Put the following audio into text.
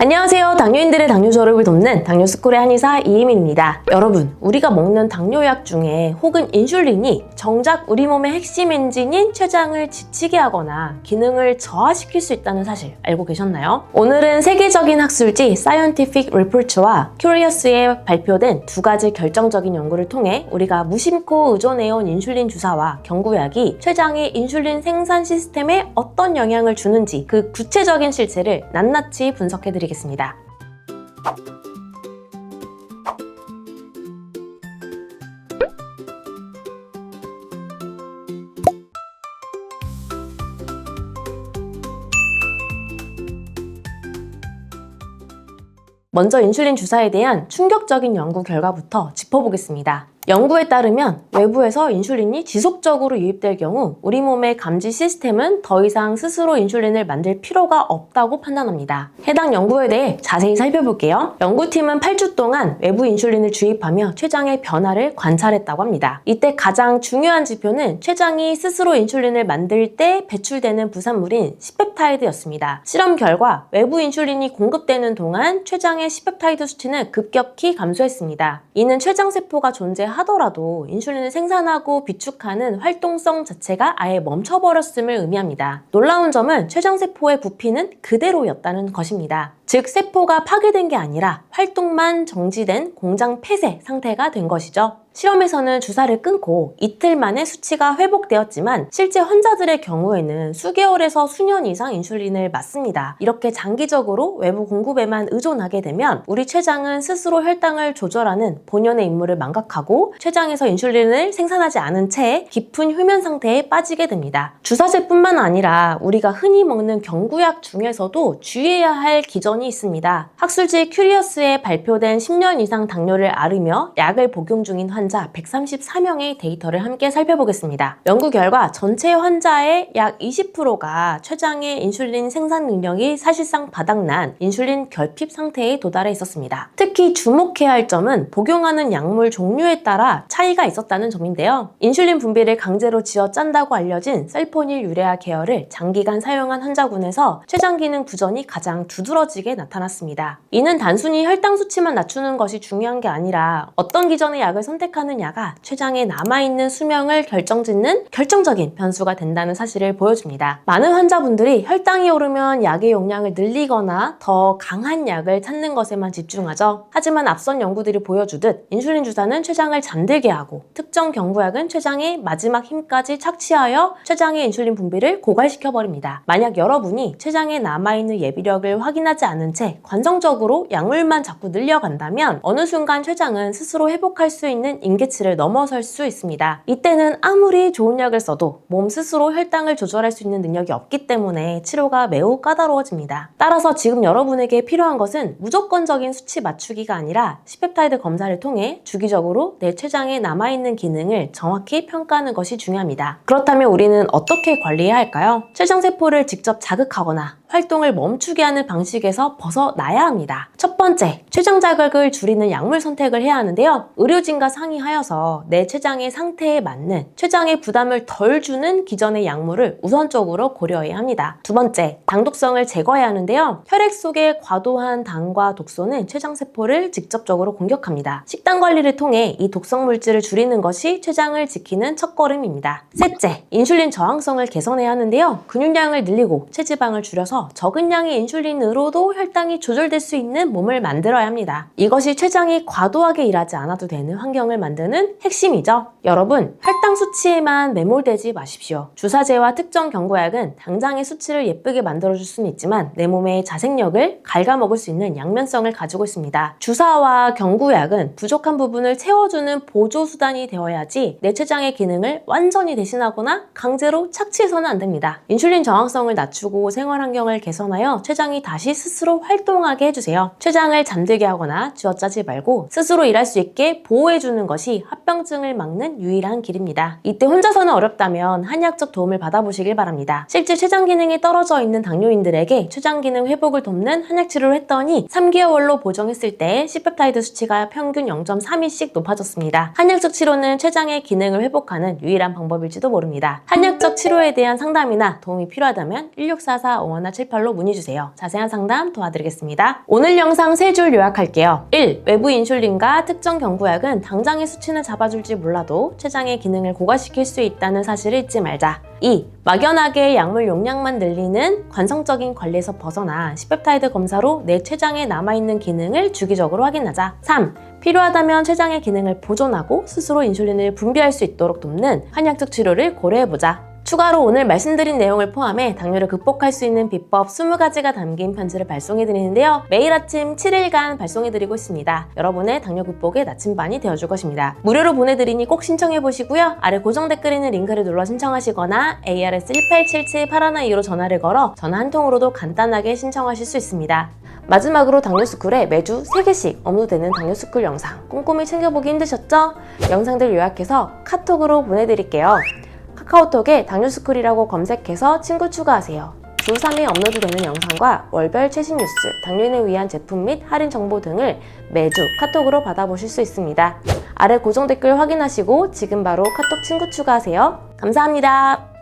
안녕하세요. 당뇨인들의 당뇨 졸업을 돕는 당뇨스쿨의 한의사 이혜민입니다. 여러분, 우리가 먹는 당뇨약 중에 혹은 인슐린이 정작 우리 몸의 핵심 엔진인 췌장을 지치게 하거나 기능을 저하시킬 수 있다는 사실 알고 계셨나요? 오늘은 세계적인 학술지 Scientific Reports와 Curious에 발표된 두 가지 결정적인 연구를 통해 우리가 무심코 의존해온 인슐린 주사와 경구약이 췌장의 인슐린 생산 시스템에 어떤 영향을 주는지 그 구체적인 실체를 낱낱이 분석해드리겠습니다. 먼저 인슐린 주사에 대한 충격적인 연구 결과부터 짚어보겠습니다. 연구에 따르면 외부에서 인슐린이 지속적으로 유입될 경우 우리 몸의 감지 시스템은 더 이상 스스로 인슐린을 만들 필요가 없다고 판단합니다. 해당 연구에 대해 자세히 살펴볼게요. 연구팀은 8주 동안 외부 인슐린을 주입하며 췌장의 변화를 관찰했다고 합니다. 이때 가장 중요한 지표는 췌장이 스스로 인슐린을 만들 때 배출되는 부산물인 C펩타이드였습니다. 실험 결과 외부 인슐린이 공급되는 동안 췌장의 C펩타이드 수치는 급격히 감소했습니다. 이는 췌장세포가 하더라도 인슐린을 생산하고 비축하는 활동성 자체가 아예 멈춰버렸음을 의미합니다. 놀라운 점은 췌장세포의 부피는 그대로였다는 것입니다. 즉, 세포가 파괴된 게 아니라 활동만 정지된 공장 폐쇄 상태가 된 것이죠. 실험에서는 주사를 끊고 이틀 만에 수치가 회복되었지만 실제 환자들의 경우에는 수개월에서 수년 이상 인슐린을 맞습니다. 이렇게 장기적으로 외부 공급에만 의존하게 되면 우리 췌장은 스스로 혈당을 조절하는 본연의 임무를 망각하고 췌장에서 인슐린을 생산하지 않은 채 깊은 휴면 상태에 빠지게 됩니다. 주사제뿐만 아니라 우리가 흔히 먹는 경구약 중에서도 주의해야 할 기전이 있습니다. 학술지 큐리어스에 발표된 10년 이상 당뇨를 앓으며 약을 복용 중인 환자 134명의 데이터를 함께 살펴보겠습니다. 연구 결과 전체 환자의 약 20%가 췌장의 인슐린 생산 능력이 사실상 바닥난 인슐린 결핍 상태에 도달해 있었습니다. 특히 주목해야 할 점은 복용하는 약물 종류에 따라 차이가 있었다는 점인데요. 인슐린 분비를 강제로 쥐어짠다고 알려진 셀포닐 유레아 계열을 장기간 사용한 환자군에서 췌장 기능 부전이 가장 두드러지게 나타났습니다. 이는 단순히 혈당 수치만 낮추는 것이 중요한 게 아니라 어떤 기전의 약을 선택하는 야가 췌장에 남아있는 수명을 결정짓는 결정적인 변수가 된다는 사실을 보여줍니다. 많은 환자분들이 혈당이 오르면 약의 용량을 늘리거나 더 강한 약을 찾는 것에만 집중하죠. 하지만 앞선 연구들이 보여주듯 인슐린 주사는 췌장을 잠들게 하고 특정 경구약은 췌장의 마지막 힘까지 착취하여 췌장의 인슐린 분비를 고갈시켜버립니다. 만약 여러분이 췌장에 남아있는 예비력을 확인하지 않은 채 관성적으로 약물만 자꾸 늘려간다면 어느 순간 췌장은 스스로 회복할 수 있는 임계치를 넘어설 수 있습니다. 이때는 아무리 좋은 약을 써도 몸 스스로 혈당을 조절할 수 있는 능력이 없기 때문에 치료가 매우 까다로워집니다. 따라서 지금 여러분에게 필요한 것은 무조건적인 수치 맞추기가 아니라 C펩타이드 검사를 통해 주기적으로 내 췌장에 남아있는 기능을 정확히 평가하는 것이 중요합니다. 그렇다면 우리는 어떻게 관리해야 할까요? 췌장세포를 직접 자극하거나 활동을 멈추게 하는 방식에서 벗어나야 합니다. 첫 번째, 췌장 자극을 줄이는 약물 선택을 해야 하는데요. 의료진과 상의하여서 내 췌장의 상태에 맞는 췌장의 부담을 덜 주는 기전의 약물을 우선적으로 고려해야 합니다. 두 번째, 당독성을 제거해야 하는데요. 혈액 속의 과도한 당과 독소는 췌장세포를 직접적으로 공격합니다. 식단 관리를 통해 이 독성 물질을 줄이는 것이 췌장을 지키는 첫걸음입니다. 셋째, 인슐린 저항성을 개선해야 하는데요. 근육량을 늘리고 체지방을 줄여서 적은 양의 인슐린으로도 혈당이 조절될 수 있는 몸을 만들어야 합니다. 이것이 췌장이 과도하게 일하지 않아도 되는 환경을 만드는 핵심이죠. 여러분, 혈당 수치에만 매몰되지 마십시오. 주사제와 특정 경구약은 당장의 수치를 예쁘게 만들어줄 수는 있지만 내 몸의 자생력을 갉아먹을 수 있는 양면성을 가지고 있습니다. 주사와 경구약은 부족한 부분을 채워주는 보조수단이 되어야지 내 췌장의 기능을 완전히 대신하거나 강제로 착취해서는 안 됩니다. 인슐린 저항성을 낮추고 생활 환경을 개선하여 췌장이 다시 스스로 활동하게 해주세요. 췌장을 잠들게 하거나 쥐어짜지 말고 스스로 일할 수 있게 보호해주는 것이 합병증을 막는 유일한 길입니다. 이때 혼자서는 어렵다면 한의학적 도움을 받아보시길 바랍니다. 실제 췌장 기능이 떨어져 있는 당뇨인들에게 췌장 기능 회복을 돕는 한약 치료를 했더니 3개월로 보정했을 때 C펩타이드 수치가 평균 0.32씩 높아졌습니다. 한약적 치료는 췌장의 기능을 회복하는 유일한 방법일지도 모릅니다. 한약적 치료에 대한 상담이나 도움이 필요하다면 1644-51 2478로 문의주세요. 자세한 상담 도와드리겠습니다. 오늘 영상 3줄 요약할게요. 1. 외부 인슐린과 특정 경구약은 당장의 수치는 잡아줄지 몰라도 췌장의 기능을 고갈시킬 수 있다는 사실을 잊지 말자. 2. 막연하게 약물 용량만 늘리는 관성적인 관리에서 벗어나 C펩타이드 검사로 내 췌장에 남아있는 기능을 주기적으로 확인하자. 3. 필요하다면 췌장의 기능을 보존하고 스스로 인슐린을 분비할 수 있도록 돕는 한약적 치료를 고려해보자. 추가로 오늘 말씀드린 내용을 포함해 당뇨를 극복할 수 있는 비법 20가지가 담긴 편지를 발송해드리는데요. 매일 아침 7일간 발송해드리고 있습니다. 여러분의 당뇨 극복의 나침반이 되어줄 것입니다. 무료로 보내드리니 꼭 신청해보시고요. 아래 고정 댓글에 있는 링크를 눌러 신청하시거나 ARS 1877-8122로 전화를 걸어 전화 한 통으로도 간단하게 신청하실 수 있습니다. 마지막으로 당뇨스쿨에 매주 3개씩 업로드되는 당뇨스쿨 영상 꼼꼼히 챙겨보기 힘드셨죠? 영상들 요약해서 카톡으로 보내드릴게요. 카카오톡에 당뇨스쿨이라고 검색해서 친구 추가하세요. 주 3회 업로드되는 영상과 월별 최신 뉴스, 당뇨인을 위한 제품 및 할인 정보 등을 매주 카톡으로 받아보실 수 있습니다. 아래 고정 댓글 확인하시고 지금 바로 카톡 친구 추가하세요. 감사합니다.